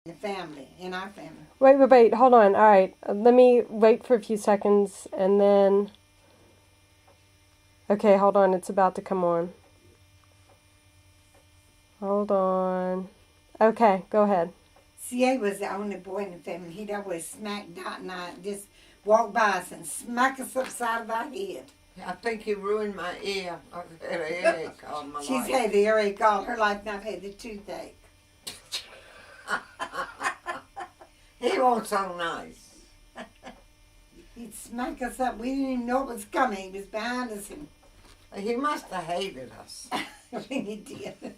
the family, in our family. Wait, hold on. All right, let me wait for a few seconds and then. Okay, hold on, it's about to come on. Hold on. Okay, go ahead. C.A. was the only boy in the family. He'd always smack Dot and I, just walk by us and smack us upside of our head. I think he ruined my ear. I've had an earache all my She's life. had the earache all her life, and I've had the toothache. He wasn't so nice. He'd smack us up. We didn't even know it was coming. He was behind us, and He must have hated us. he did.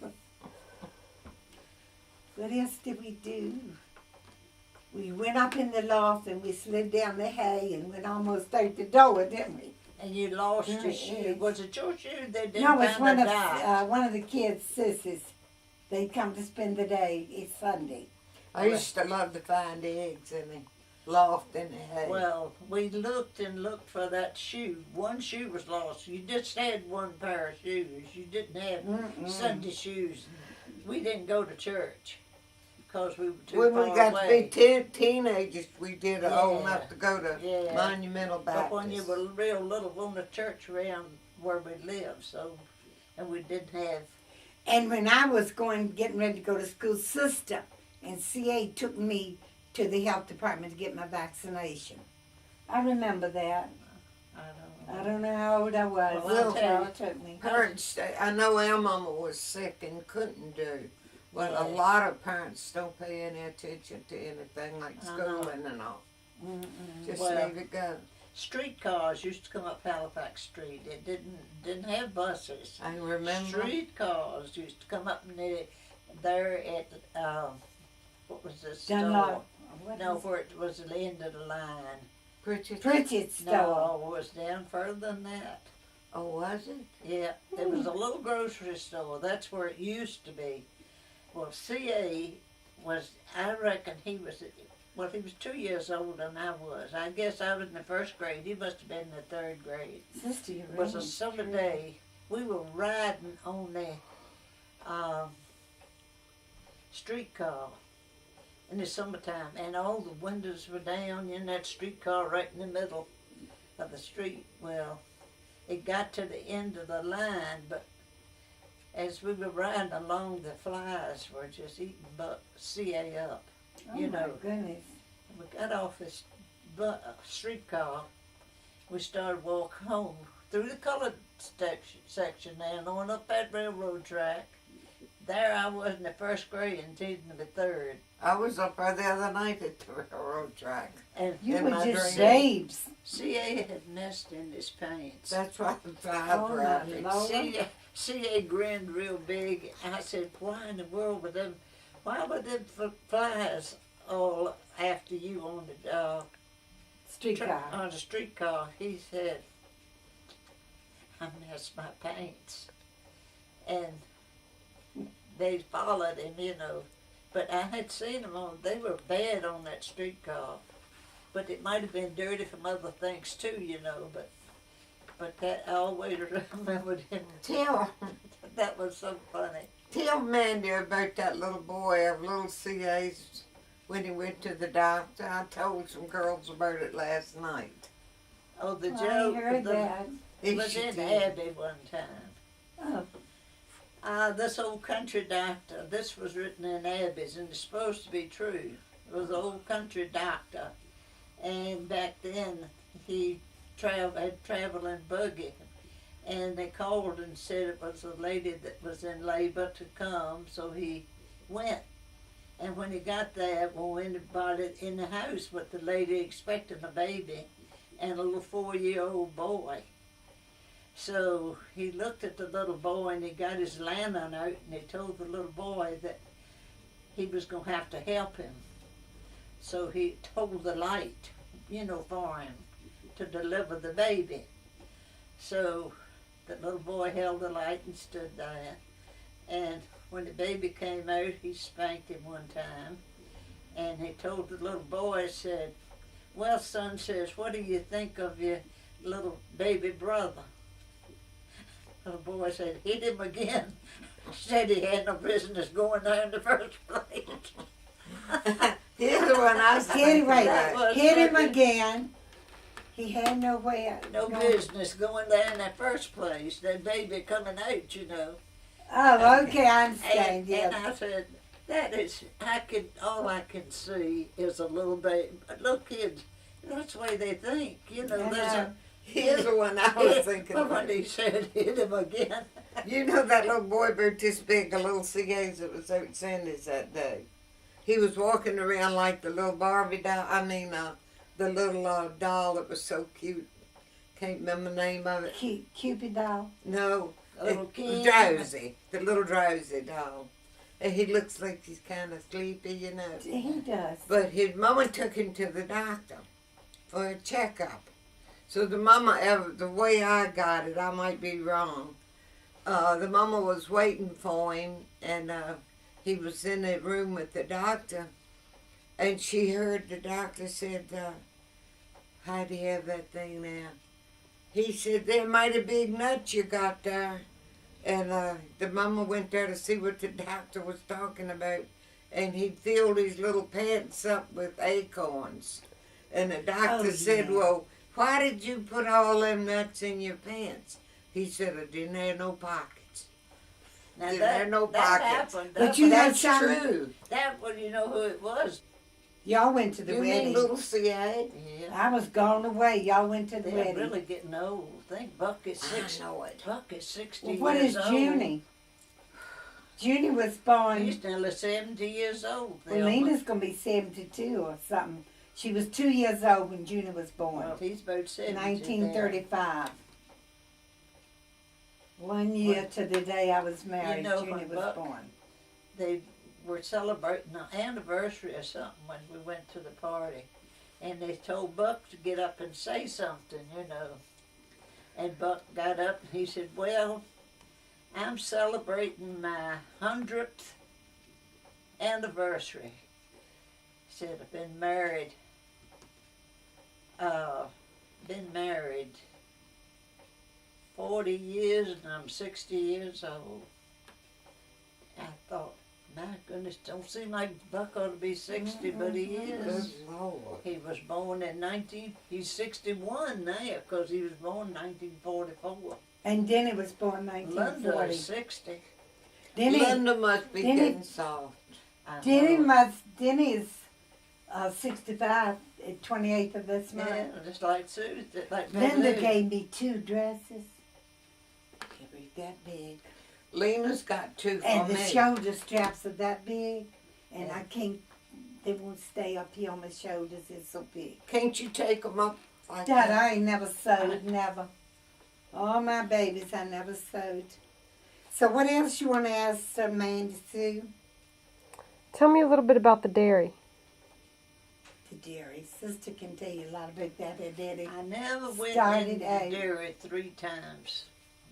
What else did we do? We went up in the loft and we slid down the hay and went almost out the door, didn't we? And you lost your Very shoe. egg. Was it your shoe that didn't No, it's find a dot? one of the kids' sissies. They come to spend the day. It's Sunday. I used to love to find eggs in the loft in the hay. Well, we looked and looked for that shoe. One shoe was lost. You just had one pair of shoes. You didn't have Sunday shoes. We didn't go to church because we were too when far we got away. to be teenagers, we did old Yeah. enough to go to Yeah. Monumental Baptist. But when you were real little, wasn't a church around where we lived, so, and we didn't have. And when I was getting ready to go to school, Sister and C.A. took me to the health department to get my vaccination. I remember that. I don't know how old I was. Well, I'll tell you. It took me. Parents, I know our mama was sick and couldn't do. Well, a Yeah. lot of parents don't pay any attention to anything like schooling and all. Just Well, leave it go. Streetcars used to come up Halifax Street. It didn't have buses. I remember. Streetcars used to come up there at what was this Dunlop. store? No, where it was the end of the line. Pritchett's store. No, it was down further than that. Oh, was it? Yeah, there was a little grocery store. That's where it used to be. Well, C.A. was, I reckon he was 2 years older than I was. I guess I was in the first grade. He must have been in the third grade. Sister, you're It was a really summer true. day. We were riding on the streetcar in the summertime, and all the windows were down in that streetcar right in the middle of the street. Well, it got to the end of the line, but as we were riding along, the flies were just eating CA up. Oh You my know. goodness. We got off this streetcar. We started walking home through the colored section and on up that railroad track. There I was in the first grade and he's in the third. I was up there the other night at the railroad track. And You In were my just dream. babes. CA had nested in his pants. That's right, the five Oh, my rabbits. Lord. CA grinned real big. And I said, why in the world would them, why would them flies all after you on the Streetcar. on the streetcar? He said, I messed my pants. And they followed him, you know. But I had seen them they were bad on that streetcar. But it might have been dirty from other things too, you know. But that I always remembered him. Tell, That was so funny. tell Mandy about that little boy of little CA's when he went to the doctor. I told some girls about it last night. Oh, the I joke. heard that. It was She in did. Abbey one time. Oh, This old country doctor, this was written in Abby's and it's supposed to be true. It was an old country doctor. And back then he had traveling buggy. And they called and said it was a lady that was in labor to come, so he went. And when he got there, well, anybody in the house with the lady expecting a baby and a little 4-year-old boy. So he looked at the little boy and he got his lantern out and he told the little boy that he was going to have to help him. So he told the light, for him to deliver the baby. So the little boy held the light and stood there. And when the baby came out, he spanked him one time. And he told the little boy, said, well, son, says, what do you think of your little baby brother? The boy said, hit him again. Said he had no business going there in the first place. He's the one I was thinking Anyway, about. was hit him looking- again. He had nowhere. No business going there in the first place. That baby coming out, you know. Oh, okay, I understand. And Yeah. I said, all I can see is a little baby, little kids. That's the way they think, you know. I There's know. a, He's the one I was thinking but about. when he said hit him again, You know that little boy about this big, the little CAs that was out Sandy's that day. He was walking around like the little Barbie doll. The little doll that was so cute. Can't remember the name of it. Cupid doll. No, a little it, kid. Drowsy. The little Drowsy doll. And he looks like he's kind of sleepy, you know. He does. But his mama took him to the doctor for a checkup. So the mama, the way I got it, I might be wrong. The mama was waiting for him, and he was in the room with the doctor, and she heard the doctor said, "How do you have that thing now?" He said, "They're mighty big nuts you got there." And the mama went there to see what the doctor was talking about, and he filled his little pants up with acorns. And the doctor Oh, said, yeah. "Well, why did you put all them nuts in your pants?" He said, "I didn't have no pockets." now There that, are no that pockets. happened. But you know That's something? true. That one, you know who it was. Y'all went to the You wedding. mean little CA? Yeah. I was gone away. Y'all went to the They're wedding. really getting old. I think Buck is I 60. know it. Buck is 60 Well, what years is old. Junie? Junie was born. He's nearly 70 years old. Well, Lena's gonna be 72 or something. She was 2 years old when Junie was born. Well, he's about 70. 1935. 1 year to the day I was married, know, Junie when was Buck- born. They were celebrating an anniversary or something when we went to the party. And they told Buck to get up and say something, you know. And Buck got up and he said, "Well, I'm celebrating my 100th anniversary." He said, "I've been married 40 years and I'm 60 years old." I thought, my goodness, don't seem like Buck ought to be 60, but he Good is. Lord. He was born in he's 61 now because he was born 1944. And Denny was born Linda 1940. is 60. Denny, Linda must be Denny- getting soft. I Denny know. Denny is 65 at 28th of this month. Yeah, just like Sue. Like Linda Sue. gave me 2 dresses. They were that big. Lena's got two for And the me. shoulder straps are that big. And Yeah. I can't, they won't stay up here on my shoulders. It's so big. Can't you take them up like Dad, that? I ain't never sewed, never. All my babies, I never sewed. So what else you want to ask Mandy Sue? Tell me a little bit about the dairy. The dairy. Sister can tell you a lot about that. Her daddy. I never went Started in the out. dairy 3 times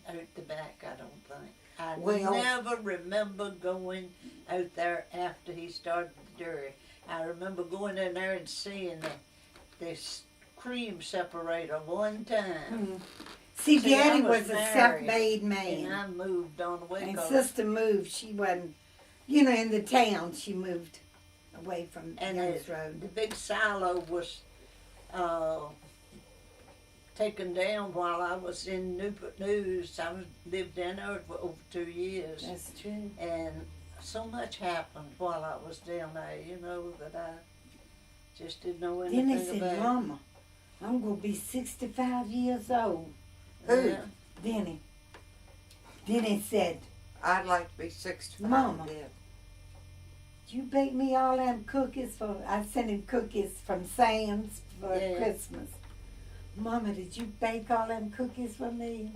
out the back, I don't think. I Well- never remember going out there after he started the dairy. I remember going in there and seeing this cream separator one time. See, See, Daddy I was was a married, self-made And man. I moved on away. And 'cause- Sister moved. She wasn't, you know, in the town. She moved away from and Young's the Road. big silo was taken down while I was in Newport News. Lived in there for over 2 years. That's true. And so much happened while I was down there, you know, that I just didn't know Then anything they said, about. Mama, I'm going to be 65 years old. Who? Yeah. Denny. Denny said, I'd like to be 65. Mama. Yeah. you bake me all them cookies for, I sent him cookies from Sam's for Yeah. Christmas. Mama, did you bake all them cookies for me?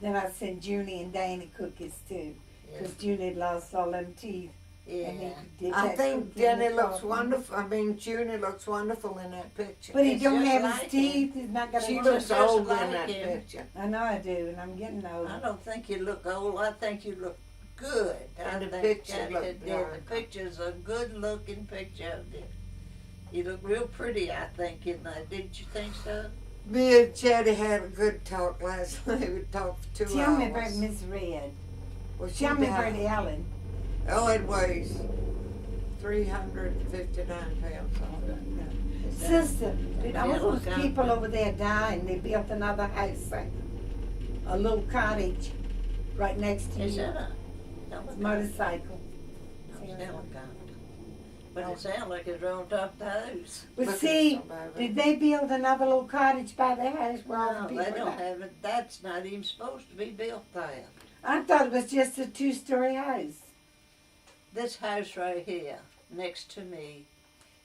Then I sent Junie and Danny cookies too. Because Junie lost all them teeth. And Yeah. he did I that think cookie in the Denny looks coffin. wonderful. I mean, Junie looks wonderful in that picture. But he It's don't just have like his teeth. him. He's not got She a looks just old like in that him. picture. I know I do, and I'm getting I older. don't think you look old. I think you look good. And I the think picture that- look that- dark. the picture's a good-looking picture of you. You look real pretty, I think, in that. Didn't you think so? Me and Chetty had a good talk last night. We talked for 2 hours. Tell me about Miss Red. Well, she Tell me about died. Ellen. Ellen Ways. 359 pounds on it. Sister, Yeah, all those look, people over there dying, they built another house, a little cottage right next to Is you. that a helicopter? Motorcycle. It's a helicopter. But it sounds like it's on top of the house. But Look at see, somebody. did they build another little cottage by their house where all the No, people they don't died? have it. That's not even supposed to be built there. I thought it was just a 2-story house. This house right here, next to me,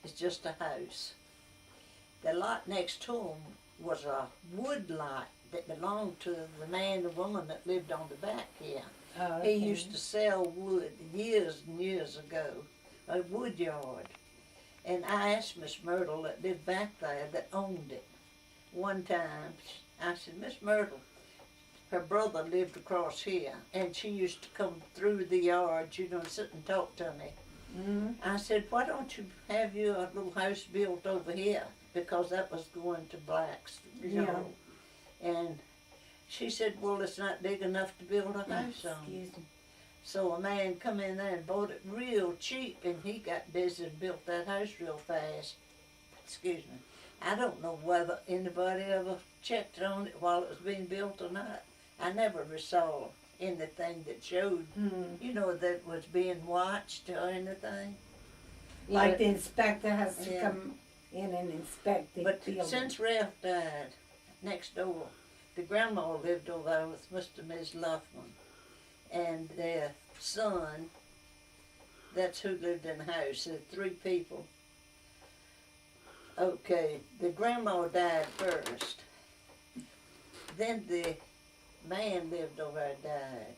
is just a house. The lot next to them was a wood lot that belonged to the man and woman that lived on the back here. Oh, He used to sell wood years and years ago, a wood yard. And I asked Miss Myrtle that lived back there that owned it. One time, I said, Miss Myrtle, her brother lived across here, and she used to come through the yard, you know, sit and talk to me. Mm-hmm. I said, why don't you have you a little house built over here? Because that was going to blacks, you know. And she said, well, it's not big enough to build a house on. Excuse me. So a man come in there and bought it real cheap, and he got busy and built that house real fast. Excuse me. I don't know whether anybody ever checked on it while it was being built or not. I never saw anything that showed, Mm. you know, that it was being watched or anything. Like But- the inspector has to Yeah. come in and inspect the But building. since Ralph died, next door, the grandma lived over there with Mr. and Ms. Luffman. And their son, that's who lived in the house, there 3 people. Okay, the grandma died first. Then the man lived over there died.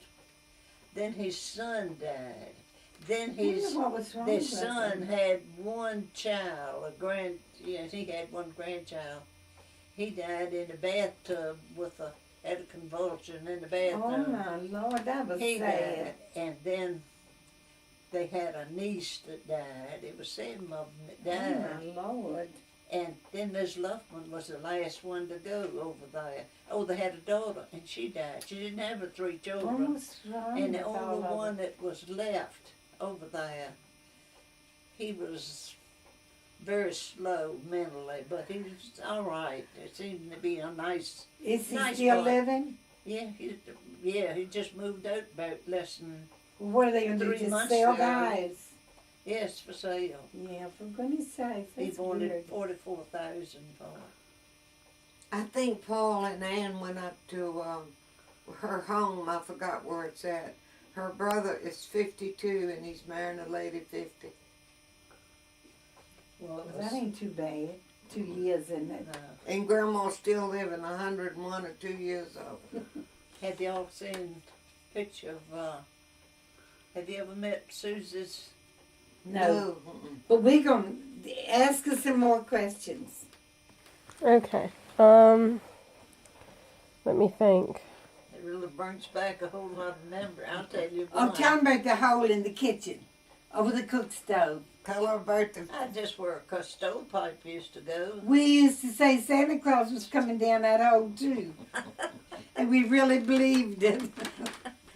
Then his son died. Then I wonder his what was wrong the with son him. had one child, yes, he had one grandchild. He died in a bathtub had a convulsion in the bathroom. Oh my Lord, that was He sad. died, and then they had a niece that died. It was 7 of them that died. Oh my Lord. And then Miss Luffman was the last one to go over there. Oh, they had a daughter, and she died. She didn't have her 3 children. What's wrong And the with all only of one them? that was left over there, he was very slow mentally, but he was all right. It seemed to be a nice, Is he nice still boy. living? he just moved out about less than, What are they going to do? 3 Just months sell ago. guys? yes, for sale. Yeah, for goodness sakes, He that's wanted weird. 44,000 for it. I think Paul and Ann went up to her home. I forgot where it's at. Her brother is 52 and he's marrying a lady 50. Well, it That was, ain't too bad. 2 years, isn't it? And Grandma's still living 101 or 2 years old. have y'all seen picture of, have you ever met Susie's? No. Mm-mm. But we're going to ask her some more questions. Okay. Let me think. It really brings back a whole lot of memory. I'll tell you Oh, what. tell me about the hole in the kitchen over the cook stove. Tell her about the I just where a stovepipe used to go. We used to say Santa Claus was coming down that hole too. And we really believed it.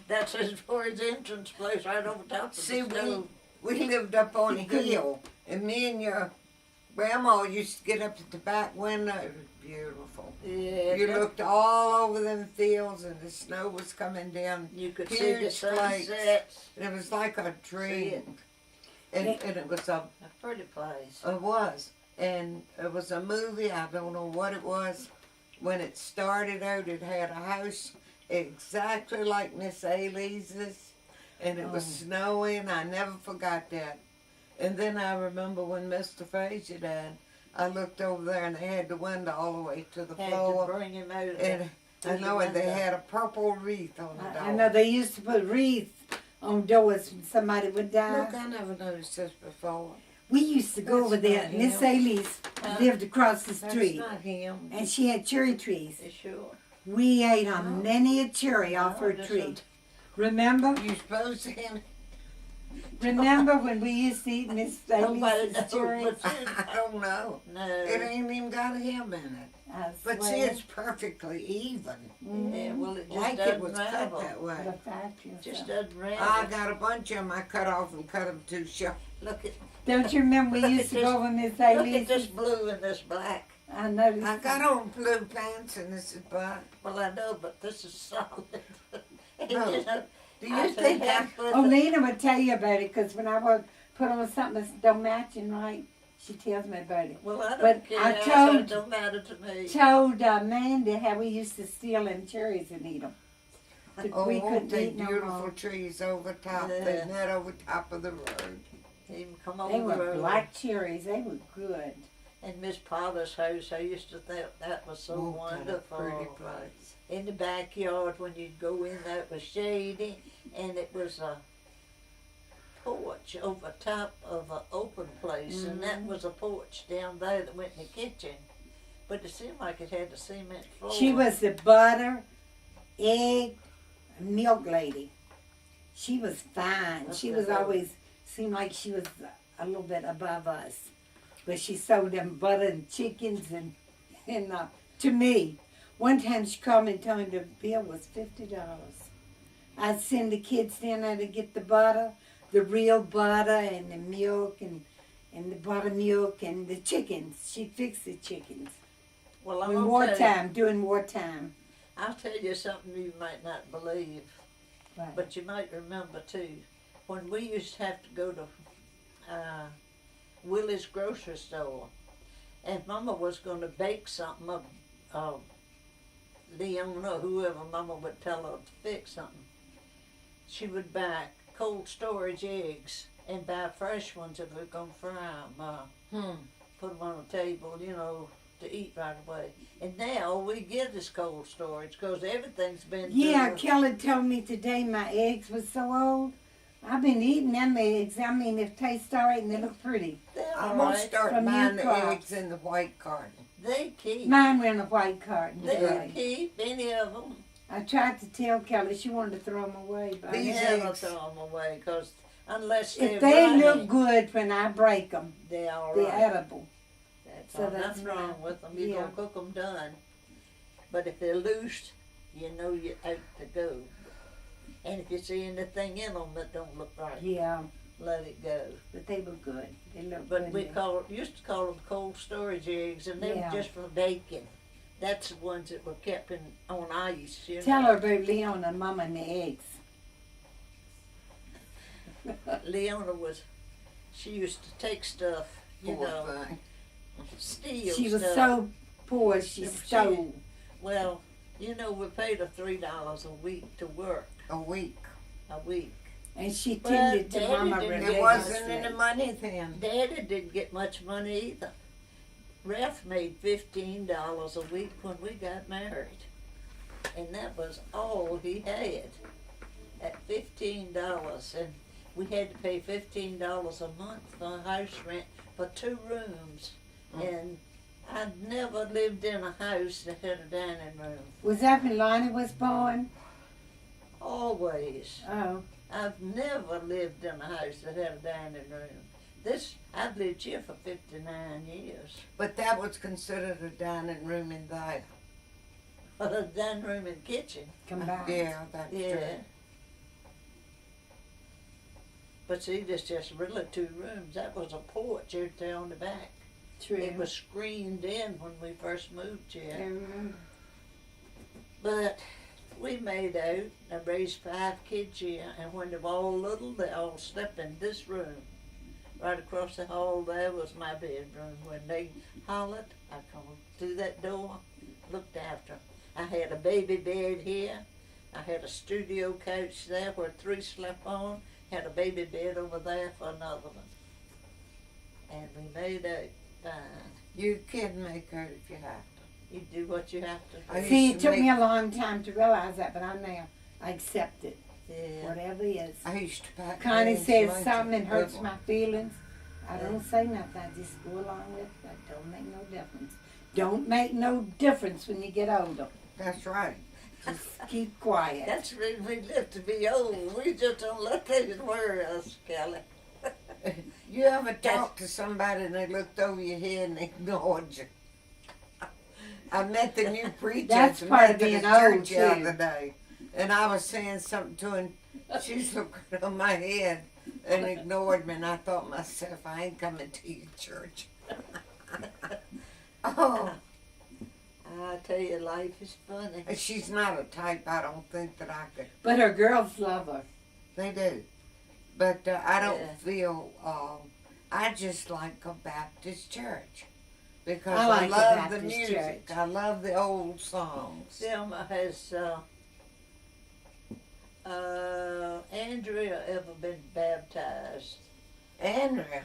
That's for his entrance place right over top of See, the stove. we lived up on a You couldn't- hill, and me and your grandma used to get up at the back window. It was beautiful. Yeah, You looked all over them fields, and the snow was coming down. you could see the huge flakes. sunsets. And it was like a dream. it. And it was A pretty place. it was. And it was a movie, I don't know what it was. When it started out, it had a house exactly like Miss Ailey's. And it was snowing. I never forgot that. And then I remember when Mr. Frazier died, I looked over there and they had the window all the way to the Had floor. to bring him out of And I the know it, they window. had a purple wreath on the door. I know they used to put wreaths on doors when somebody would die. Look, I never noticed this before. We used to go That's over there. not Miss him. Ailey's lived across the That's street. not him. And she had cherry trees. You sure? We ate on many a cherry off No, her this tree. one- Remember? You supposed to him? Remember when we used to eat Miss Nobody Ailey's knows cherries? but you. I don't know. No. It ain't even got a hem in it. I But see, swear. it's perfectly even. Yeah, well, it just Like it doesn't was cut ravel. that way. The factory. Just doesn't ravel. I got a bunch of them I cut off and cut them too short. Look at Don't you remember we used to go over Miss Look at Haley's? this blue and this black. I noticed. I got on blue pants and this is black. Well, I know, but this is solid. And, No. you know, Do I you said, think "Half that? with Oh, the-" Lena would tell you about it because when I would put on something that don't matching right, she tells me about it. Well, I don't But care. I I said, told- it don't matter to me. Told Amanda how we used to steal them cherries and eat them. Oh, we couldn't they eat no beautiful more. trees over top. Yeah. They net over top of the road. Even come They over the were road. black cherries. They were good. In Miss Potter's house, I used to think that was so Oh, what a wonderful. pretty place. In the backyard, when you'd go in there, it was shady, and it was a porch over top of an open place, and that was a porch down there that went in the kitchen. But it seemed like it had a cement floor. She was the butter, egg, milk lady. She was fine. She was always seemed like she was a little bit above us, but she sold them butter and chickens and to me. One time she called me and told me the bill was $50. I'd send the kids down there to get the butter, the real butter and the milk and the buttermilk and the chickens. She'd fix the chickens. Well, I'm In gonna wartime, during wartime. I'll tell you something you might not believe, Right. but you might remember too. When we used to have to go to Willie's grocery store, and Mama was going to bake something of Leona, whoever Mama would tell her to fix something, she would buy cold storage eggs and buy fresh ones if we're going to fry them. Put them on the table, you know, to eat right away. And now all we get is cold storage because everything's been Yeah, through- Kelly told me today my eggs was so old. I've been eating them eggs. I mean, they taste all right and they look pretty. They're I'm all gonna right. start From buying your the crops. eggs in the white carton. They keep. Mine were in a white carton They today. keep any of them. I tried to tell Kelly she wanted to throw them away, but These Never eggs- throw them away because unless they're if they runny, look good when I break them, they're all they're right. edible. That's so all. that's Nothing wrong right. with them. You're Yeah. gonna cook them done. But if they're loose, you know you're out to go. And if you see anything in them that don't look right, Yeah, let it go. but they were good. They looked But good. we used to call them cold storage eggs, and they Yeah. were just for baking. That's the ones that were kept on ice. You Tell know. her about Leona, Mama, and the eggs. Leona she used to take stuff, you Poor know, thing. steal She was stuff. so poor she She- stole. Well, you know, we paid her $3 a week to work A week. a week. And she But tended to Daddy Mama didn't- There religiously. wasn't any money then. Daddy didn't get much money either. Ralph made $15 a week when we got married. And that was all he had at $15. And we had to pay $15 a month for house rent for 2 rooms. And I'd never lived in a house that had a dining room. Was that when Lonnie was born? Always. Oh, I've never lived in a house that had a dining room. I've lived here for 59 years. But that was considered a dining room in there. But a dining room and kitchen. combined. Yeah, that's Yeah. true. But see, there's just really 2 rooms. That was a porch out there on the back. True. It was screened in when we first moved I here. remember. But we made out. I raised 5 kids here, and when they were all little, they all slept in this room. Right across the hall there was my bedroom. When they hollered, I come through that door, looked after 'em. I had a baby bed here. I had a studio couch there where 3 slept on. Had a baby bed over there for another one. And we made out fine. You can make her if you have to. You do what you have to do. I See, used it to took me make- a long time to realize that, but I accept it. Yeah. Whatever it is. I used to pack Connie Nan's says lunch something and in hurts Pueblo. my feelings. I don't say nothing. I just go along with it. That don't make no difference. Don't make no difference when you get older. That's right. Just keep quiet. That's the reason we live to be old. We just don't let things worry us, Kelly. You ever talk to somebody and they looked over your head and ignored you? I met the new preacher That's at part of the being church old, the too. other day, and I was saying something to her. And she's looking on my head and ignored me, and I thought myself, I ain't coming to your church. Oh, I tell you, life is funny. she's not a type I don't think that I could. But her girls love her. They do. But I don't Yeah. feel, I just like a Baptist church. Because I I, like the love the Baptist music. church. I love the old songs. Selma, has Andrea ever been baptized? Andrea.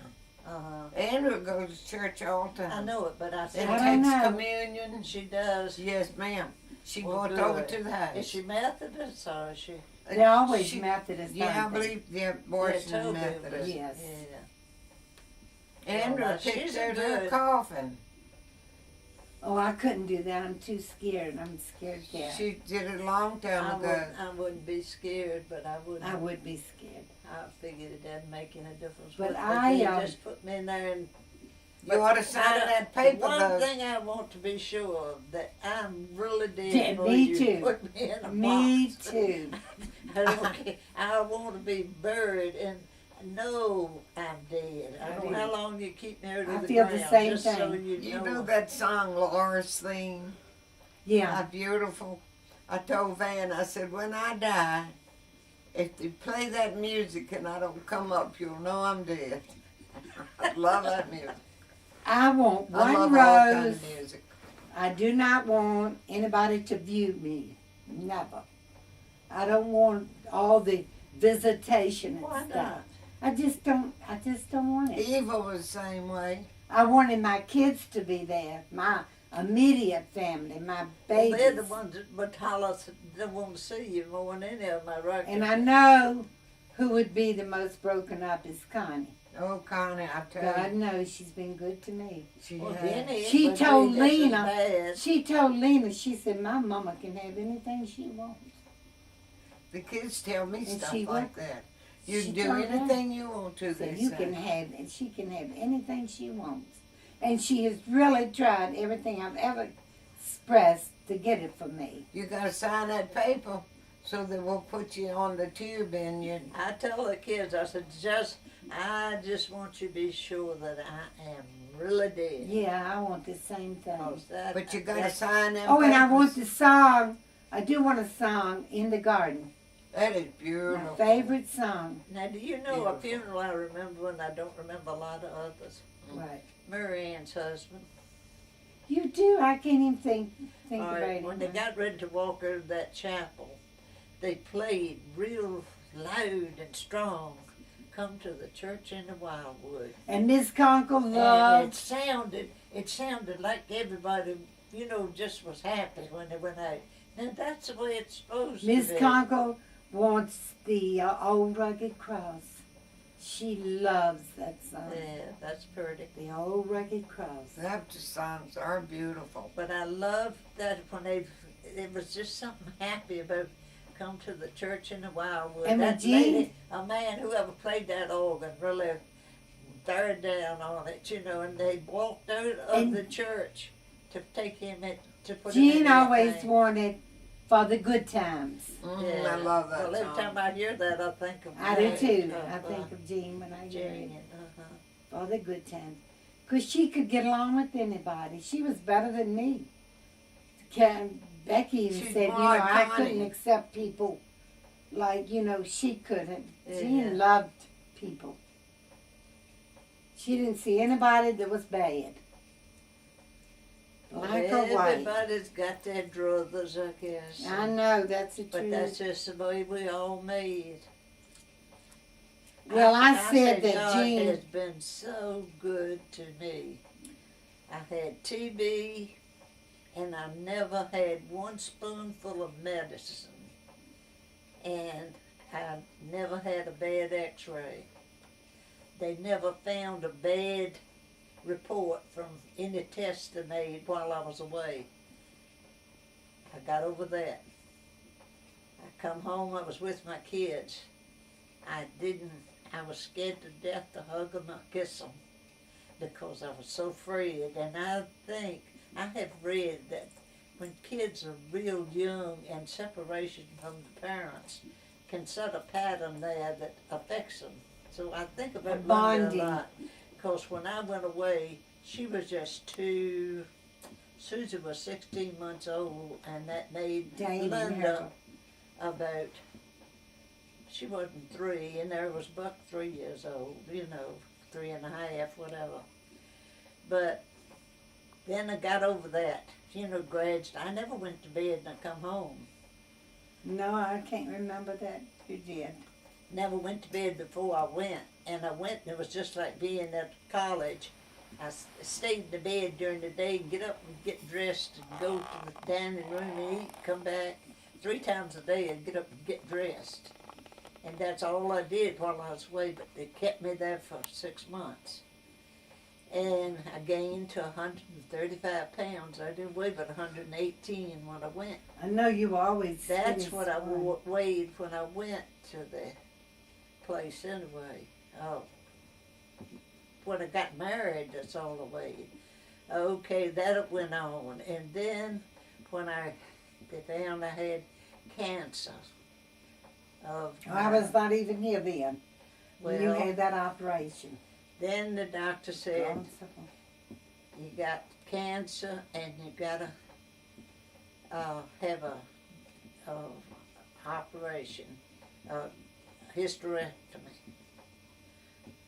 Uh-huh. Andrea goes to church all the I time. know it, but I And said I don't takes know. communion. she does. Yes, ma'am. She Well, walked good. over to the house. Is she Methodist or is she? They're always She- Methodist. Yeah, I aren't they? believe the abortion Yeah, is Toby Methodist. was- Yes. Yeah. Andrea Well, picked she's out her good. coffin. Oh, I couldn't do that. I'm too scared. I'm a scared cat. She did it a long I time ago. wouldn't be scared, but I wouldn't. I would be scared. I figured it doesn't make any difference. But what I, they do. um, Just put me in there and. You ought to sign that paper, One though. thing I want to be sure of, that I'm really dead. Yeah, before me you too. Put me in a Me box. too. I don't care. I want to be buried and know I'm dead. I don't know how long you keep me under I the feel the ground, same just so thing. You know that song, Laura's Theme? Yeah. How beautiful. I told Van, I said, when I die, if they play that music and I don't come up, you'll know I'm dead. I love that music. I want I one love all kind rose. of music. I do not want anybody to view me. Never. I don't want all the visitation and Why stuff. not? I just don't want it. Eva was the same way. I wanted my kids to be there, my immediate family, my Well, babies. they're the ones that would holler, they want to see you more than any of them, I reckon. And I know who would be the most broken up is Connie. Oh, Connie, I tell God you. knows she's been good to me. She Well, had- Denny She would told be just as Lena- bad. She told Lena, she said, my mama can have anything she wants. The kids tell me And stuff she like that. You she do told her. anything you want to, So they you say. can have, and she can have anything she wants. And she has really tried everything I've ever expressed to get it for me. You gotta sign that paper so that we'll put you on the tube and you. I tell the kids, I said, I just want you to be sure that I am really dead. Yeah, I want the same thing. 'Cause that- But you gotta that's- sign them Oh, and I papers. want the song. I do want a song in the garden. That is My beautiful. favorite song. Now, do you know a Beautiful. funeral I remember, and I don't remember a lot of others? Right. Mary Ann's husband. You do. I can't even think All about right, it. when they got ready to walk out of that chapel, they played real loud and strong. Come to the church in the Wildwood. And Miss Conkle And loved. it sounded like everybody, just was happy when they went out. Now that's the way it's supposed Miss to be. Conkle wants the old rugged cross. She loves that song. Yeah, that's pretty. The old rugged cross. Baptist songs are beautiful. But I love that when it was just something happy about come to the church in the Wildwood. And That Jean- lady, a man, whoever played that organ, really beared down on it, and they walked out of And- the church to take him in, to put him in Jean that always thing. wanted for the good times. I love that Well, every song. time I hear that, I think of I do that, too. of, I think of Jean when I hear it. Jean. For the good times. Because she could get along with anybody. She was better than me. Becky even She's said, more like I Connie. couldn't accept people like, she couldn't. Yeah. Jean loved people. She didn't see anybody that was bad. Black or white. Everybody's got their druthers, I guess. I know, that's the But truth. that's just the way we all made. Well, I said say that God Jean- has been so good to me. I had TB, and I never had one spoonful of medicine, and I never had a bad X-ray. They never found a bad report from any tests they made while I was away. I got over that. I come home, I was with my kids. I was scared to death to hug them or kiss them because I was so afraid. And I think, I have read that when kids are real young and separation from the parents can set a pattern there that affects them. So I think about Linda bonding. a lot. Because when I went away, she was just two. Susie was 16 months old, and that made Dating Linda about. She wasn't 3, and there was Buck 3 years old. 3.5, whatever. But then I got over that. Gradually, I never went to bed and I come home. No, I can't remember that. You did. Never went to bed before I went. And I went, and it was just like being at college. I stayed in the bed during the day and get up and get dressed and go to the dining room and eat, come back. 3 times a day I'd get up and get dressed. And that's all I did while I was away, but they kept me there for 6 months. And I gained to 135 pounds. I did weigh about 118 when I went. I know you always. That's said what I it's weighed when I went to the place anyway. Oh, when I got married, that's all I weighed. Okay, that went on. And then when they found I had cancer. I was not even here then. When you Well, had that operation. then the doctor said, you got cancer and you gotta have a operation, hysterectomy.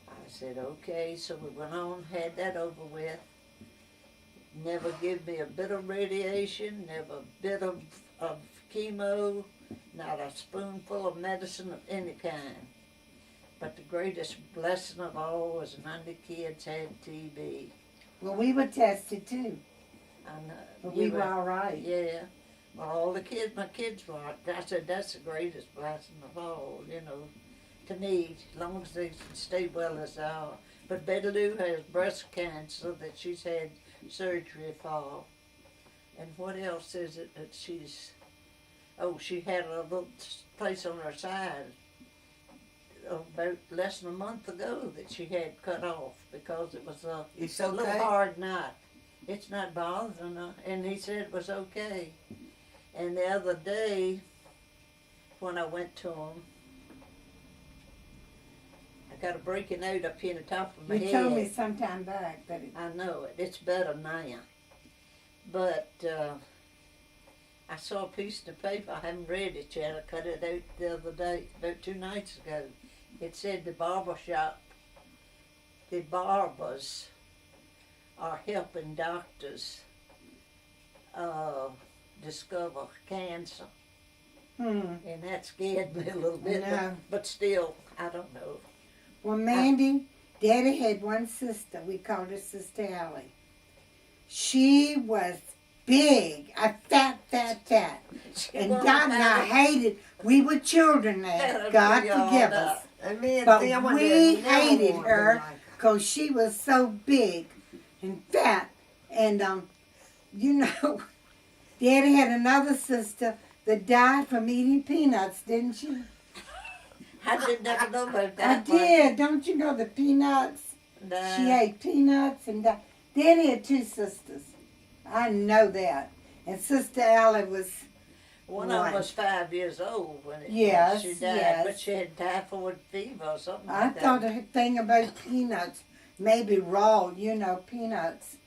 I said, okay, so we went on, had that over with. Never give me a bit of radiation, never a bit of chemo, not a spoonful of medicine of any kind. But the greatest blessing of all was none of the kids had TB. Well, we were tested too, I know. but we You were all right. Yeah. Well, all my kids were. I said, that's the greatest blessing of all, to me, as long as they can stay well as they are. But Betty Lou has breast cancer that she's had surgery for. And what else is it that she's, she had a little place on her side about less than a month ago that she had cut off because it was It's a little okay. hard knot. It's not bothering her, and he said it was okay. And the other day, when I went to him, I got a breaking out up here in the top of my You head. told me sometime back that it. I know it. It's better now. But I saw a piece of paper. I haven't read it yet. I cut it out the other day, about 2 nights ago. It said the barbers are helping doctors discover cancer. And that scared me a little bit. No. But still, I don't know. Well, Mandy, Daddy had one sister. We called her Sister Allie. She was big, fat. And Dot and I hated. We were children then. God forgive us. And me and But them one we did never hated want to her like her. because she was so big and fat. And, Daddy had another sister that died from eating peanuts, didn't she? I didn't never know about I that. did. Don't you know the peanuts? Nah. She ate peanuts and died. Daddy had 2 sisters. I know that. And Sister Allie was, One of them was 5 years old when Yes, she died, yes. but she had typhoid fever or something I like thought that. the thing about peanuts, maybe raw, peanuts.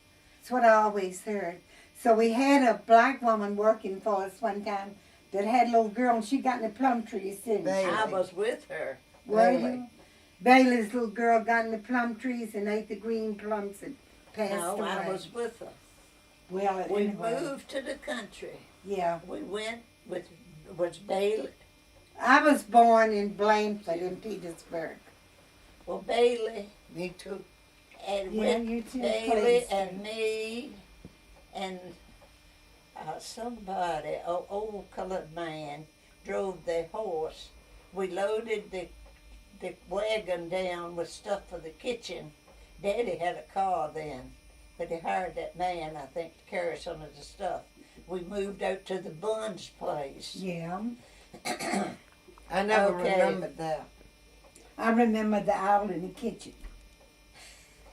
That's what I always heard. So we had a black woman working for us one time that had a little girl, and she got in the plum trees, didn't she? I was with her. Were Bailey. you? Bailey's little girl got in the plum trees and ate the green plums and passed No, away. I was with her. Well, We anyway, moved to the country. yeah. We went was Bailey. I was born in Blandford in Petersburg. Well, Bailey Me too. and Yeah, with you too. Bailey please. and me and somebody, an old colored man, drove their horse. We loaded the wagon down with stuff for the kitchen. Daddy had a car then, but he hired that man, I think, to carry some of the stuff. We moved out to the Bunn's place. Yeah. I never Okay. remembered that. I remember the owl in the kitchen.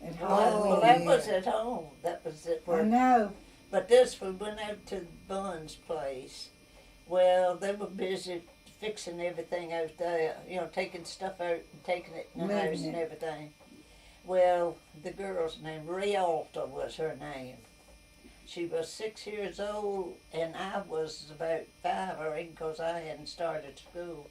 At Oh, Well, Halloween. that was at home. That was at I work. know. But this, we went out to Bunn's place. Well, they were busy fixing everything out there, taking stuff out and taking it in the Moving house and it. everything. Well, the girl's name, Rialta was her name. She was 6 years old, and I was about 5 or 8 because I hadn't started school.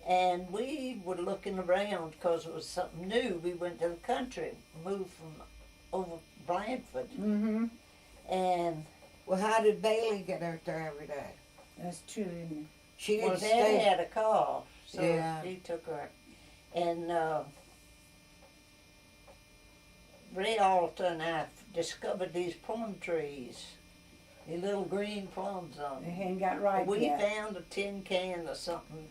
And we were looking around because it was something new. We went to the country, moved from over Blandford, Mm-hmm. and Well, how did Bailey get out there every day? That's true, isn't it? She didn't well, Daddy stay. had a car, so Yeah. he took her. And Rialta and I discovered these plum trees, the little green plums on They them. hadn't got right We yet. found a tin can or something,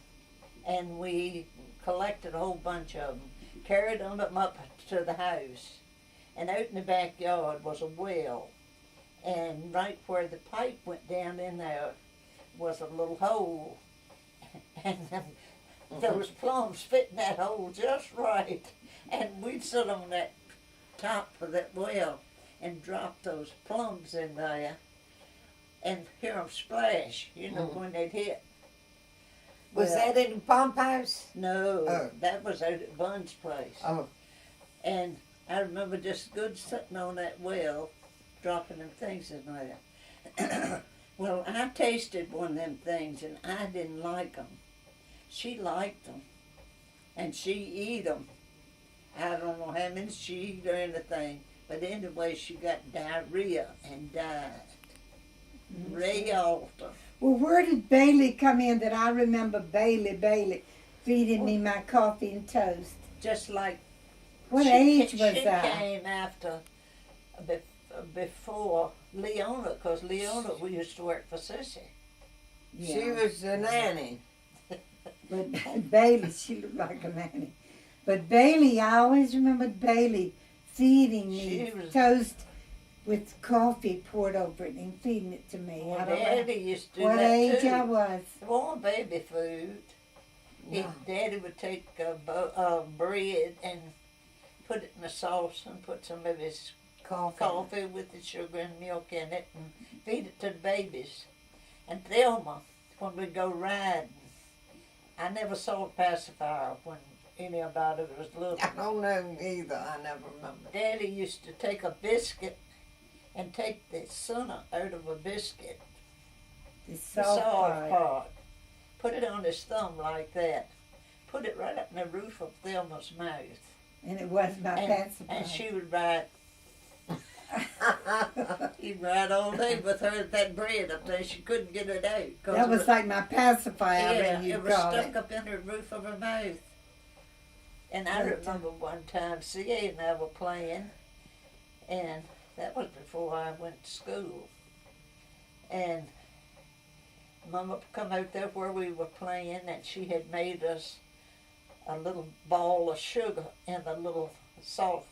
and we collected a whole bunch of them, carried them up to the house, and out in the backyard was a well, and right where the pipe went down in there was a little hole, and those plums fit in that hole just right, and we'd sit on that top of that well and drop those plums in there and hear them splash, when they'd hit. Was Well, that in the pump house? No, Oh. that was out at Bun's place. Oh, And I remember just good sitting on that well, dropping them things in there. Well, I tasted one of them things and I didn't like them. She liked them, and she eat them. I don't know how many she eat or anything, but anyway, she got diarrhea and died. Ray Alta. Well, where did Bailey come in that I remember Bailey feeding me my coffee and toast? Just like What she age ca- was she I? came after, before Leona, because Leona, we used to work for Sissy. she was the nanny. But Bailey, she looked like a nanny. But Bailey, I always remembered Bailey feeding me She was- toast with coffee poured over it and feeding it to me. Well, I don't know Daddy used to do what that age too. I was. It wasn't baby food. No. Daddy would take bread and put it in a sauce and put some of his coffee with the sugar and milk in it and feed it to the babies. And Thelma, when we'd go riding, I never saw a pacifier when anybody was little. I don't know either. I never remember. Daddy used to take a biscuit and take the center out of a biscuit, The the soft soft part. part, put it on his thumb like that, put it right up in the roof of Thelma's mouth, And it was my pacifier. and she would ride. He'd ride all day with her at that bread up there. She couldn't get it out. 'Cause That it was like my pacifier, yeah, and you it was call stuck it. up in her roof of her mouth. And I Right. remember one time C.A. and I were playing, and that was before I went to school. And Mama come out there where we were playing, and she had made us a little ball of sugar in a little soft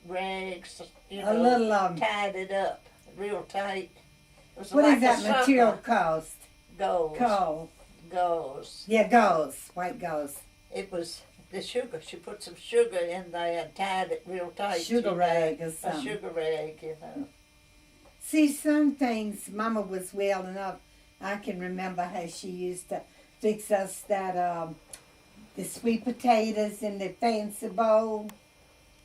rags, A little, tied it up real tight. It was what like is that a circle. material cost? Gauze. Coal. Gauze. Yeah, gauze. White gauze. It was the sugar. She put some sugar in there and tied it real tight. Sugar She rag had or A something. sugar rag, See, some things, Mama was well enough. I can remember how she used to fix us that, the sweet potatoes in the fancy bowl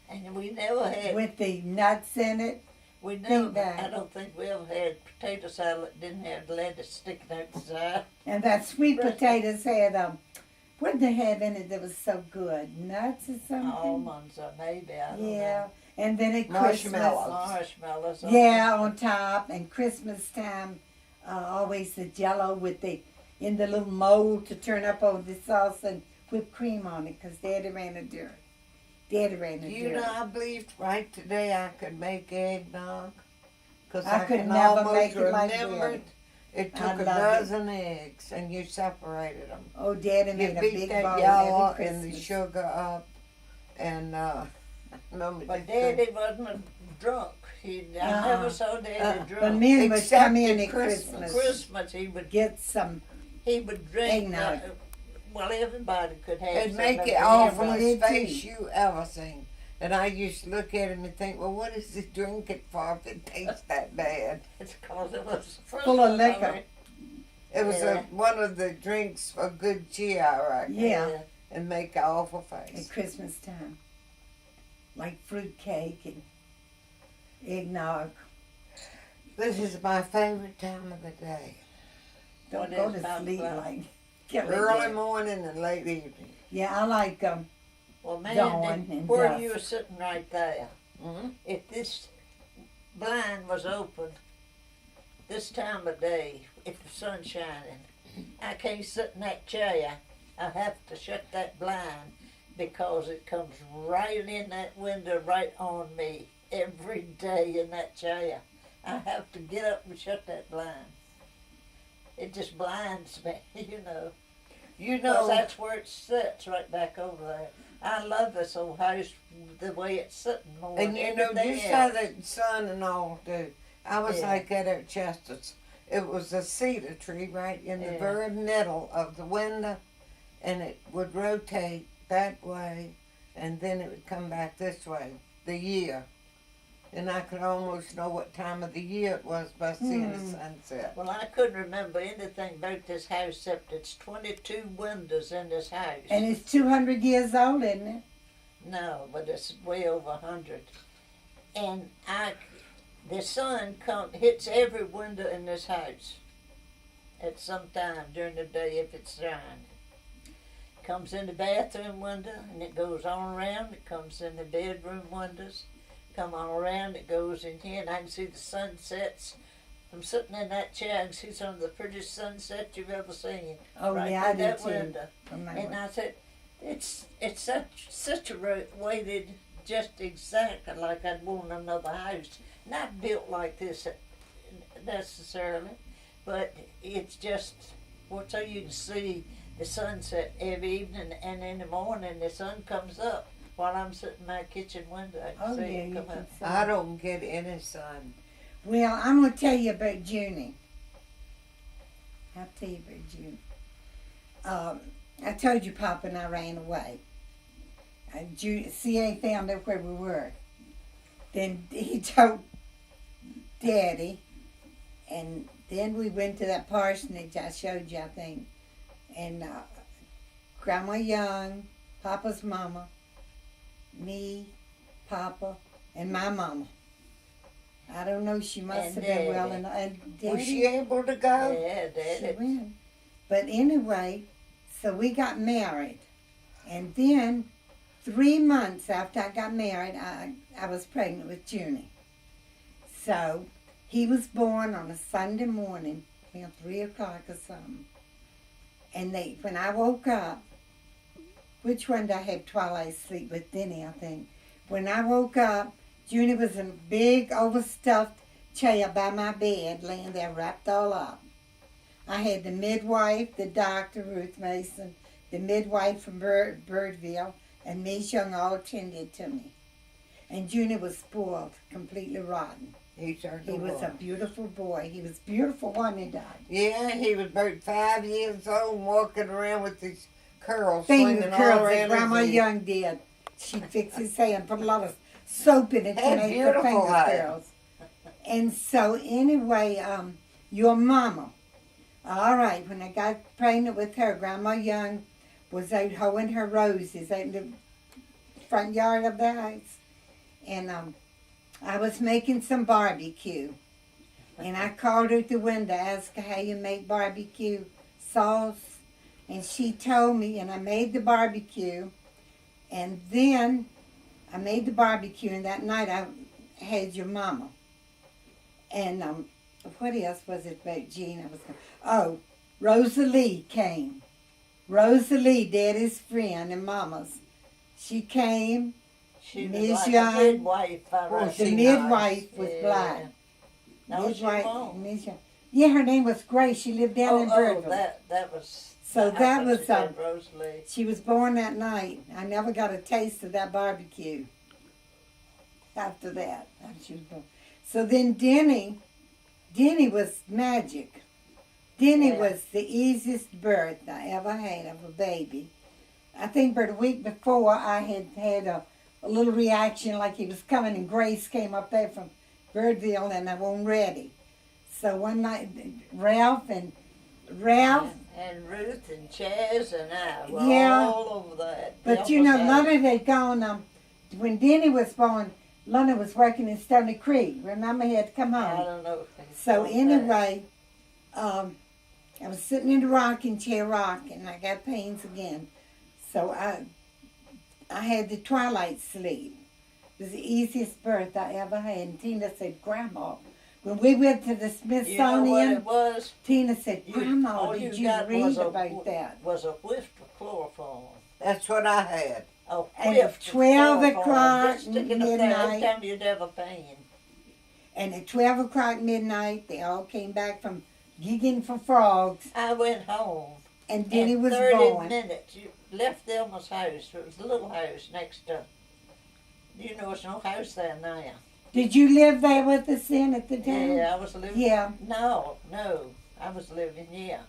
And we never had. with the nuts in it. We never. that. I don't think we ever had potato salad that didn't have lettuce sticking out the side. And that sweet Right. potatoes had, what did they have in it that was so good? Nuts or something? Almonds or maybe, I don't Yeah. know. And then at Marshmallows. Christmas. Marshmallows. Yeah, on top. And Christmas time, always the jello with in the little mold to turn up over the sauce and whipped cream on it, because Daddy ran a dairy. Daddy ran a You dairy. know, I believed right today I could make eggnog. Because I I could can never almost make it like remember Daddy. it I took a love it. dozen eggs and you separated them. Oh, Daddy You made a beat big that bowl yellow every and the Christmas. sugar up. And remember But just the- Daddy wasn't a drunk. I Uh-uh. never saw Daddy But drunk. men would Except come in at at Christmas. Christmas. He would drink. Eggnog. Well, everybody could have. It'd some make of the it. awfulest did too. face you ever seen. And I used to look at him and think, well, what is he drinking for if it tastes that bad? It's because it was Full of liquor. It was Yeah. one of the drinks for good cheer, I reckon. Yeah. And make an awful At face. Christmas time. Like fruit cake and eggnog. This is my favorite time of the day. Don't What go is to about sleep that? like Kelly Early did. morning and late evening. Yeah, I like Well, Dawn man, and where dusk. you were sitting right there, Mm-hmm. if this blind was open this time of day, if the sun's shining, I can't sit in that chair. I have to shut that blind because it comes right in that window, right on me every day in that chair. I have to get up and shut that blind. It just blinds me, you know. You Because know, that's where it sits, right back over there. I love this old house the way it's sitting more and than you know, everything just how else. the sun and all do. I was Yeah. like that at Chester's. It was a cedar tree right in the Yeah. very middle of the window, and it would rotate that way, and then it would come back this way, the year. And I could almost know what time of the year it was by seeing the sunset. Well, I couldn't remember anything about this house except it's 22 windows in this house. and it's 200 years old, isn't it? No, but it's way over 100. And the sun hits every window in this house at some time during the day if it's shining. Comes in the bathroom window and it goes on around. It comes in the bedroom windows. Come on around. It goes in here and I can see the sunsets. I'm sitting in that chair. I can see some of the prettiest sunsets you've ever seen. Oh, right yeah, I through do that too. window. Remember. And I said, it's such a weighted just exactly like I'd want another house. Not built like this necessarily, but it's just so you can see the sunset every evening, and in the morning the sun comes up while I'm sitting in my kitchen window. I can Oh, see yeah, it you come can up. see. I don't get any sun. Well, I'm going to tell you about Junie. I'll tell you about Junie. I told you Papa and I ran away. CA found out where we were. Then he told Daddy, and then we went to that parsonage I showed you, I think. And Grandma Young, Papa's mama, me, Papa, and my mama. I don't know, she must And have been well, Daddy. and Was Daddy, she able to go? Yeah, she Daddy. went. But anyway, so we got married. And then 3 months after I got married, I was pregnant with Junie. So he was born on a Sunday morning, 3 o'clock or something. And when I woke up, which one did I have twilight sleep with? Denny, I think. When I woke up, Junie was in a big overstuffed chair by my bed, laying there wrapped all up. I had the midwife, the doctor, Ruth Mason, the midwife from Birdville, and Miss Young all attended to me. And Junie was spoiled, completely rotten. He certainly He was a beautiful boy. He was beautiful when he died. Yeah, he was about 5 years old, walking around with his curls Finger swinging all curls around that Grandma his head. Young did. She'd fix his hair and put a lot of soap in it to Had make the beautiful finger hair. curls. And so anyway, your mama. All right, when I got pregnant with her, Grandma Young was out hoeing her roses out in the front yard of the house. And I was making some barbecue. And I called her at the window, asked her how you make barbecue sauce. And she told me, and I made the barbecue. And then I made the barbecue, and that night I had your mama. And what else was it about Jean? Rosalie came. Rosalie, Daddy's friend and Mama's. She came. She was Miss like Young. a midwife. I Oh, reckon. she The nice. midwife was Yeah. blind. No, she won't. Miss Young. Yeah, her name was Grace. She lived down in Birdville. that was. So I that thought you was, said Rosalie. She was born that night. I never got a taste of that barbecue after that. After she was born. So then Denny was magic. Denny Yeah. was the easiest birth I ever had of a baby. I think but a week before I had a little reaction like he was coming, and Grace came up there from Birdville and I wasn't ready. So one night Ralph and Ralph. And Ruth and Chaz and I were Yeah. all over that. But you know, Elvis house. Leonard had gone, when Denny was born, Leonard was working in Stony Creek. Remember, he had to come I home. don't know. If they So told that. anyway, I was sitting in the rocking chair rocking. I got pains again. So I had the twilight sleep. It was the easiest birth I ever had. And Tina said, Grandma, when we went to the You know what Smithsonian, it was? Tina said, You- Grandma, all did you you got read was about that? Was a whiff of chloroform. That's what I had. A And whiff at of 12 chloroform, o'clock just sticking up there every midnight. time you'd have a pain. And at 12 o'clock midnight, they all came back from gigging for frogs. I went home. And Denny in was 30 born. minutes, you left Thelma's house. It was a little house next to. You know, there's no house there now. Did you live there with us then at the time? Yeah, I was living. Yeah. No, I was living here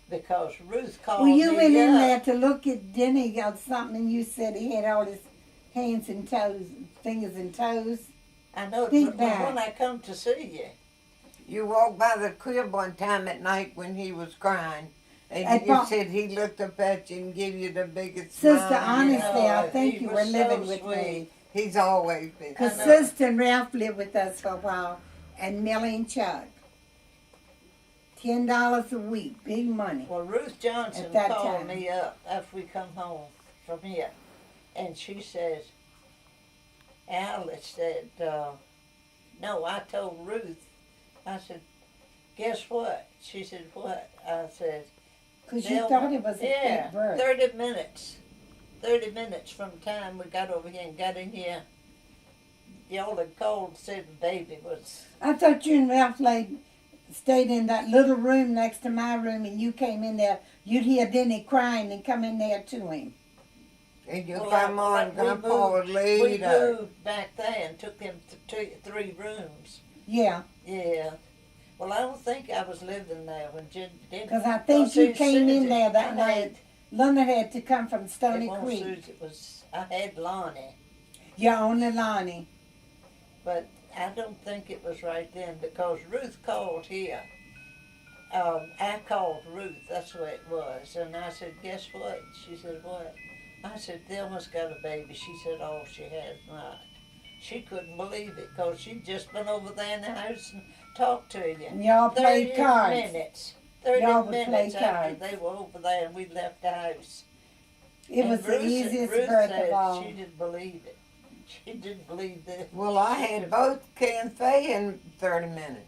because Ruth called Well, you me went in up. there to look at Denny got something, and you said he had all his hands and toes, fingers and toes. I know, Think but back. when I come to see you, You walked by the crib one time at night when he was crying, and At you Bob- said he looked up at you and gave you the biggest Sister, smile. honestly, I know, think he you was were so living with sweet. me. He's always been. Because I know. Sister and Ralph lived with us for a while, and Millie and Chuck. $10 a week, big money. well, Ruth Johnson At that called time. me up after we come home from here, and she says, Alice said, no, I told Ruth, I said, guess what? She said, what? I said, Because you Thelma, thought it was a yeah, big bird. 30 minutes. 30 minutes from the time we got over here and got in here. Y'all had called and said the baby was. I thought you and Ralph stayed in that little room next to my room, and you came in there. You'd hear Denny crying and come in there to him. And your Well, grandma and we grandpa would We lead her. moved back there and took them to 3 rooms. Yeah, Yeah. Well, I don't think I was living there when Jen did. because I think you came in there that night. Leonard had to come from Stony It wasn't Creek. Susie, it was, I had Lonnie, Your only Lonnie. but I don't think it was right then because Ruth called here. I called Ruth, that's the way it was, and I said, guess what? She said, what? I said, Thelma's got a baby. She said, oh, she has not. She couldn't believe it because she'd just been over there in the house and talked to you. And y'all played 30 cards. minutes. 30 Y'all would play minutes after cards. they were over there and we left the house. It And was the Ruth- easiest Ruth birth said of all. She didn't believe it. She didn't believe that. Well, I had both Kay and Faye in 30 minutes.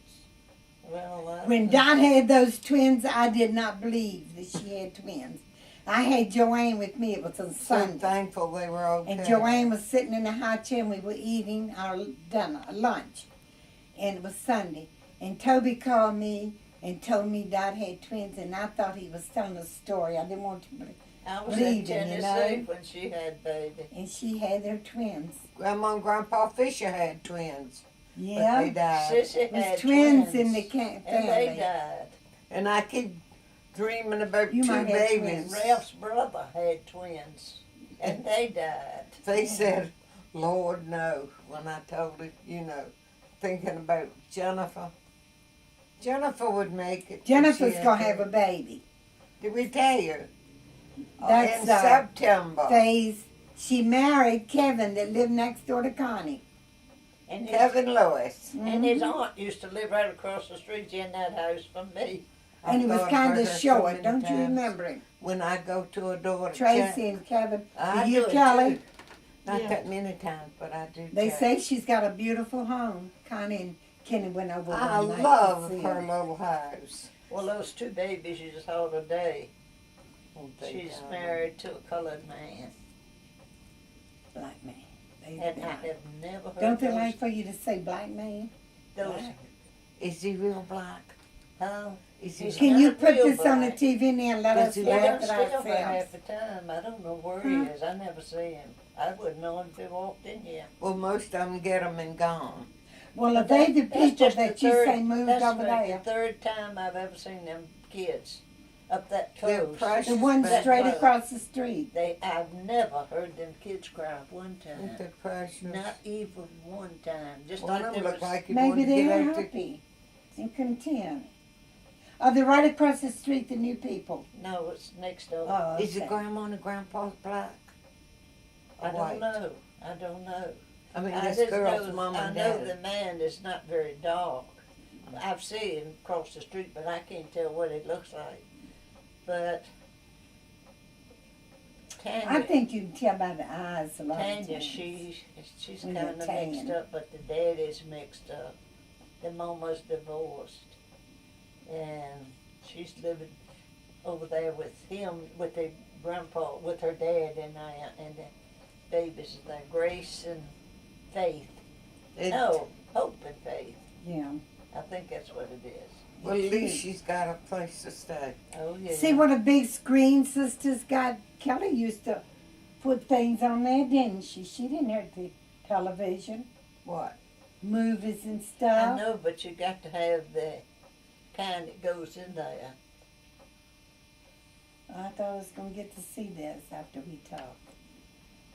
Well, When Dot had those twins, I did not believe that she had twins. I had Joanne with me. It was on So Sunday. thankful they were okay. And Joanne was sitting in the high chair and we were eating our lunch. And it was Sunday. And Toby called me and told me Dot had twins, and I thought he was telling a story. I didn't want to believe. I was bleeding, in Tennessee you know. when she had baby. And she had their twins. Grandma and Grandpa Fisher had twins, but they Yeah. died. Sissy It was had twins in the and they family. died. And I keep dreaming about You 2 might have babies. twins. Ralph's brother had twins, and they died. They said, Lord, no, when I told it, thinking about Jennifer. Jennifer would make it. Jennifer's She had going to have a to- baby. Did we tell you? That's in September. Faye's. She married Kevin that lived next door to Connie. And his, Kevin Lewis. and his aunt used to live right across the street in that house from me. And he was I've kind heard of her so short. many Don't you times. remember him? When I go to a door to Tracy check. and Kevin. I Do you, do it Kelly? too. Not Yeah. that many times, but I do. They check. say she's got a beautiful home. Connie and Kenny went over I one night to love see her her. little house. Well, those 2 babies you just saw today, Oh, thank she's God. married to a colored man. Black man. They And I died. have never heard Don't they those, like for you to say black man? those Black. Is he real black? huh? Is he He's Can you not put real this on the black. TV now and let Does us he Well, laugh I'm at still for half ourselves? the time. I don't know where Huh? he is. I never see him. I wouldn't know him if he walked in here. Well, most of them get them and gone. Well, are they the That's people just that the you third- say moved that's over about there? the 3rd time I've ever seen them kids up that They're coast. precious. The one That straight close. across the street. I've never heard them kids cry one Ain't time. they precious? Not even one time. Just One like of there them look was. like he Maybe wanted to get they're out to happy and content. Are they right across the street, the new people? No, it's next door. Oh, Is it okay. grandma and grandpa's black? I white? don't know. I don't know. I mean, I this just girl's know, mom I and know dad. the man is not very dark. I've seen him across the street, but I can't tell what he looks like. But Tanya, I think you can tell by the eyes a lot of Tanya, times. she's When kind they're of tan. mixed up, but the daddy's mixed up. The mama's divorced, and she's living over there with him, with their grandpa, with her dad, and the babies are there, Grace and Faith. No, Hope and Faith. Yeah. I think that's what it is. Well, at least she's got a place to stay. Oh yeah. See what a big screen sister's got? Kelly used to put things on there, didn't she? She didn't have the television, What? movies and I stuff. know, but you got to have the kind that goes in there. I thought I was going to get to see this after we talk.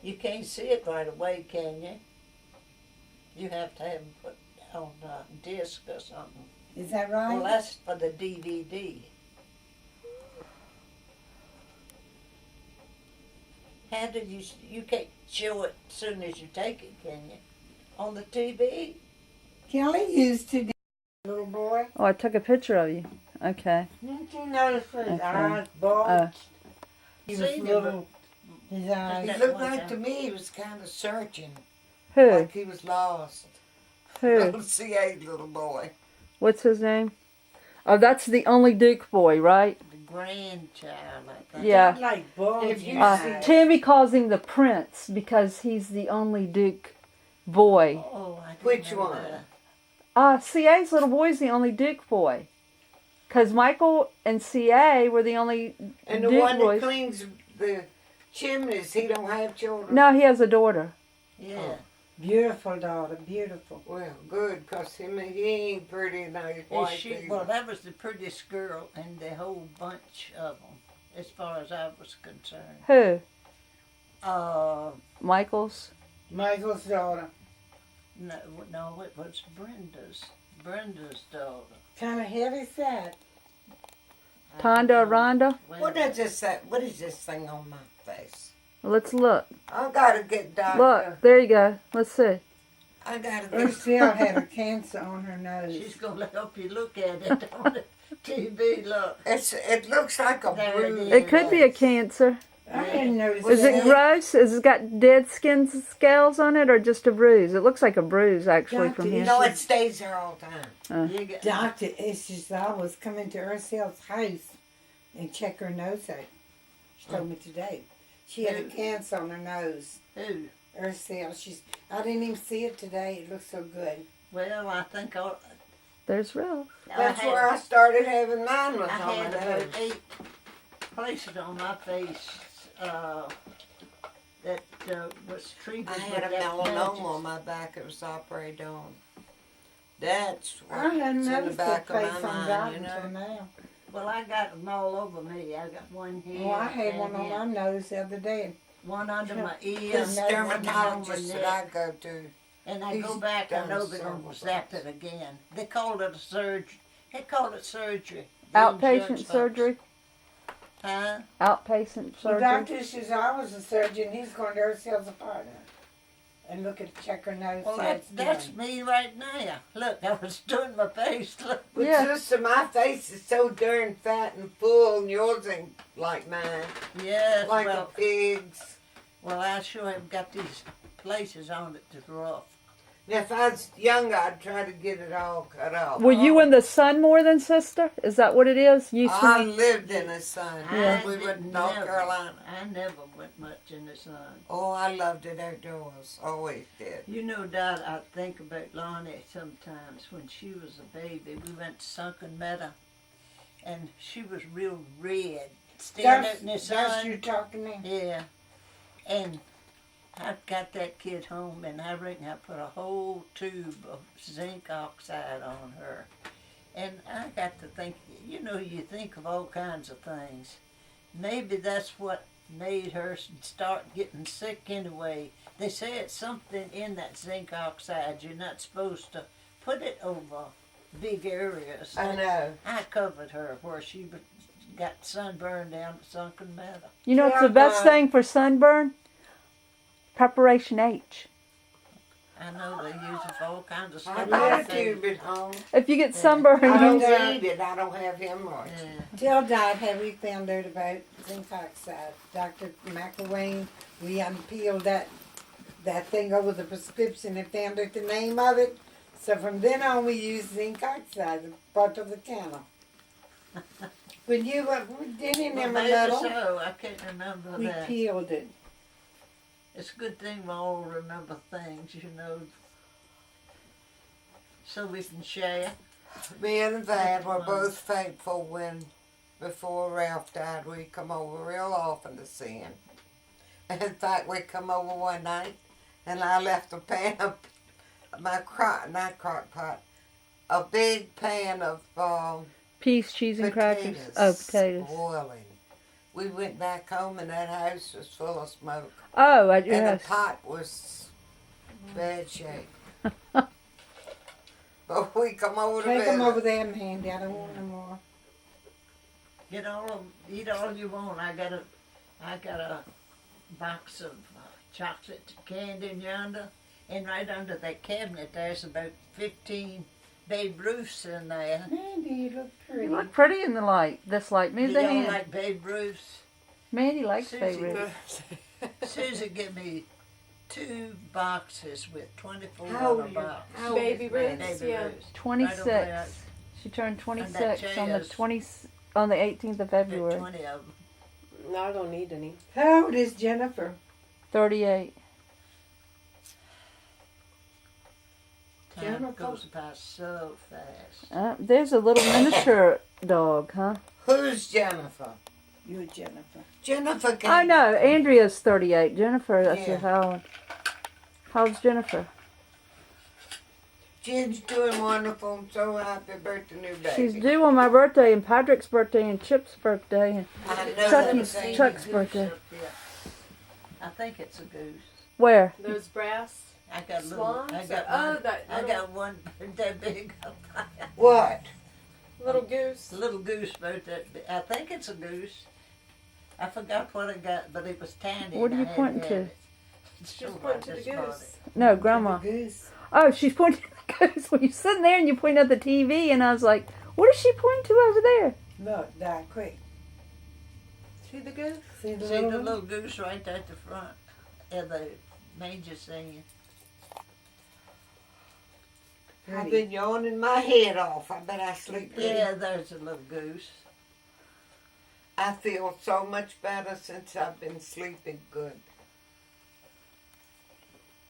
You can't see it right away, can you? You have to have them put on a disc or something. Is that right? Well, that's for the DVD. How do you can't show it as soon as you take it, can you? On the TV? Kelly used to, little boy. Oh, I took a picture of you. Okay. Didn't you notice his Okay. eyes bulged? He was Seen him, little. His He eyes. That looked one like time. to me he was kind of searching, Who? like he was lost. Who? Little CA little boy. What's his name? Oh, that's the only Duke boy, right? the grandchild, I think. Yeah. Like bulging If you eyes. Tammy calls him the prince because he's the only Duke boy. Oh, I didn't Which know one? that. CA's little boy's the only Duke boy. Because Michael and CA were the only And the Duke one boys. that cleans the chimneys, he don't have children. No, he has a daughter. Yeah. Beautiful daughter, beautiful. Well, good, 'cause he ain't pretty and he's Is white she, either. well, that was the prettiest girl in the whole bunch of them, as far as I was concerned. Who? Michael's? Michael's daughter. No, it was Brenda's daughter. Kind of heavy set. Tonda, Rhonda? Wait What a minute. does this say? What is this thing on my face? Let's look. I gotta get doctor. Look, there you go. Let's see. I gotta get. Ursula had a cancer on her nose. She's gonna help you look at it on the TV. Look, It looks like a There it bruise. is. It could be a cancer. I didn't notice Is it that. gross? Has it got dead skin scales on it or just a bruise? It looks like a bruise actually Doctor, from you here. No, it stays there all the time. you got, Doctor, it's just I was coming to Ursula's house and check her nose out. She told me today. She had a Who? cancer on her nose. who? Ursula, I didn't even see it today. It looked so good. Well, I think There's Ralph. That's where I started having mine was I on had my about nose. 8 places on my face that was treated. I had a with that melanoma magic. on my back. It was operated on. That's I hadn't what's in the noticed back that of place my on mind, God you until know. now. Well, I got them all over me. I got one here. Well, I had and one on here, my nose the other day. one under my ear, The Yeah, one on my dermatologist that neck. I go to. And I He's go back, I done know they're going several to zap times. it again. They called it a surgery. They called it surgery. The Outpatient insurance folks. surgery? Huh? Outpatient Well, surgery? Doctor says I was a surgeon. He's going to Ursula's apartment and look at check her nose. Well, see how it's that's doing. me right now. Look, I was doing my face. Look. But Yeah. sister, my face is so darn fat and full, and yours ain't like mine. Yes, Like well, a pig's. well, I sure have got these places on it that's rough. Now, if I was younger, I'd try to get it all cut off. Were you in the sun more than sister? Is that what it is? You I swim? lived in the sun. I We went to didn't North never- Carolina. I never went much in the sun. Oh, I loved it outdoors. Always did. You know, Dad, I think about Lonnie sometimes. When she was a baby, we went to Sunken Meadow, and she was real red, standing out in the That's sun. you talking to. Yeah, and I got that kid home, and I reckon I put a whole tube of zinc oxide on her. And I got to think, you know, you think of all kinds of things. Maybe that's what made her start getting sick anyway. They say it's something in that zinc oxide. You're not supposed to put it over big areas. I know. I covered her where she got sunburned down at Sunken Meadow. You know what's the Yeah, best but- thing for sunburn? Preparation H. I know they use it for all kinds of I stuff. got a tube at home. If you get sunburned, I don't use need it. I don't have hemorrhoids. Yeah. Jill died had we found out about zinc oxide. Dr. McElwain, we unpeeled that thing over the prescription and found out the name of it. So from then on we used zinc oxide, part of the counter. When you were in Well, them maybe little, so. I can't remember we that. peeled it. It's a good thing we all remember things, you know, so we can share. Me and Val were both faithful when, before Ralph died, we come over real often to see him. In fact, we come over one night, and I left a pan of my not crock pot, a big pan of peas, cheese, and crackers. potatoes, Oh, potatoes. boiling. We went back home, and that house was full of smoke, Oh, and yes. the pot was bad shape. But we come over to Take them visit. over there, Mandy. I don't want no more. Get all of 'em, eat all you want. I got a box of chocolate candy in yonder, and right under that cabinet there's about 15 Babe Ruths in there. Mandy, you look pretty. You look pretty in the light. This light. Do Move the y'all hand. like Babe Ruths? Mandy likes Susie. favorites. Susie give me 2 boxes with 24 How in old a you- box. how old Baby is Ruths, Baby yeah. Ruths. 26. She turned 26 on the chairs. 18th of About February. 20 of them. No, I don't need any. How old is Jennifer? 38. Time Jennifer. goes by so fast. There's a little miniature dog, huh? Who's Jennifer? You're Jennifer. Jennifer Oh came. no, Andrea's 38. Jennifer, that's Yeah. how old. How old's Jennifer? Jen's doing wonderful. I'm so happy about the new baby. She's due on my birthday and Patrick's birthday and Chip's birthday and I know Chucky's- that. Chuck's birthday. I think it's a goose. where? Those brass I got little. swans. I got Oh, one. that I little, got one that big. What? little goose. A little goose about that. I think it's a goose. I forgot what I got, but it was tiny. What are and you I had pointing had to? it. She's So pointing I to the just bought goose. it. No, Grandma. Goose. Oh, she's pointing to the goose. Well, you're sitting there and you point at the TV, and I was like, what is she pointing to over there? Look, die quick. See the goose? See the See little the one? little goose right there at the front of the manger scene. I've been yawning my head off. I bet I sleep good. Yeah, there's a little goose. I feel so much better since I've been sleeping good.